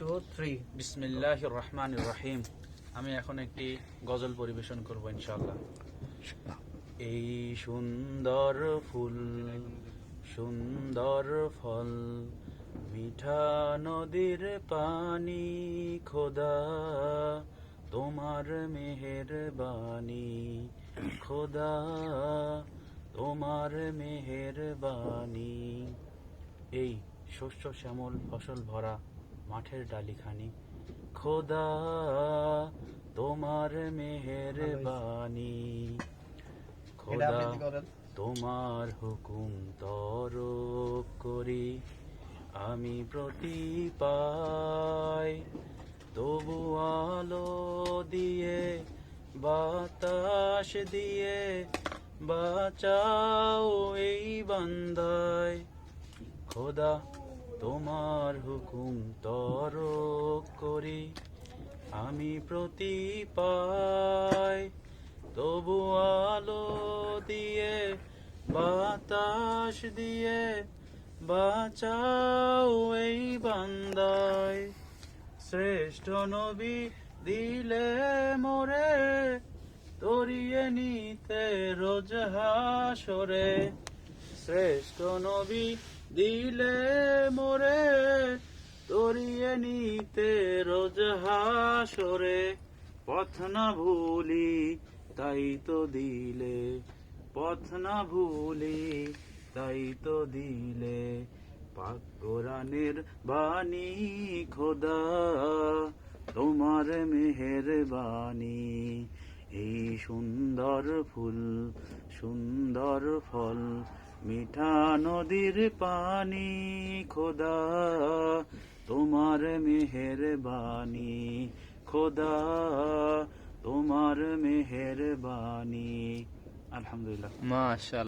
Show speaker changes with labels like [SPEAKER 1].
[SPEAKER 1] 2 3
[SPEAKER 2] বিসমিল্লাহির রহমানির রহিম। আমি এখন একটি গজল পরিবেশন করব ইনশাআল্লাহ। এই সুন্দর ফুল, সুন্দর ফল, মিঠা নদীর পানি, খোদা তোমার মেহেরবানি, খোদা তোমার মেহেরবানি। এই শস্য শ্যামল ফসল ভরা মাঠের ডালিখানি, খোদা তোমার মেহেরবানি, খোদা তোমার হুকুম তরক করি আমি প্রতি পাই, তবু আলো দিয়ে বাতাস দিয়ে বাঁচাও এই বান্দায়, খোদা তোমার হুকুম তরক করি আমি প্রতি পাই, তবু আলো দিয়ে বাতাস দিয়ে বাঁচাও এই বান্দায়। শ্রেষ্ঠ নবী দিলে মোরে তরিয়ে নিতে রোজ হাসরে, শ্রেষ্ঠ নবী দিলে মোরে তরিয়ে নিতে রোজ হাসরে। পথ না ভুলি তাই তো দিলে, পথ না ভুলি তাই তো দিলে, পাক কোরআনের বাণী, খোদা তোমার মেহেরবানি। এই সুন্দর ফুল, সুন্দর ফল, মিঠা নদীর পানি, খোদা তোমার মেহেরবানি, খোদা তোমার মেহেরবানি। আলহামদুলিল্লাহ।
[SPEAKER 1] মাশাআল্লাহ।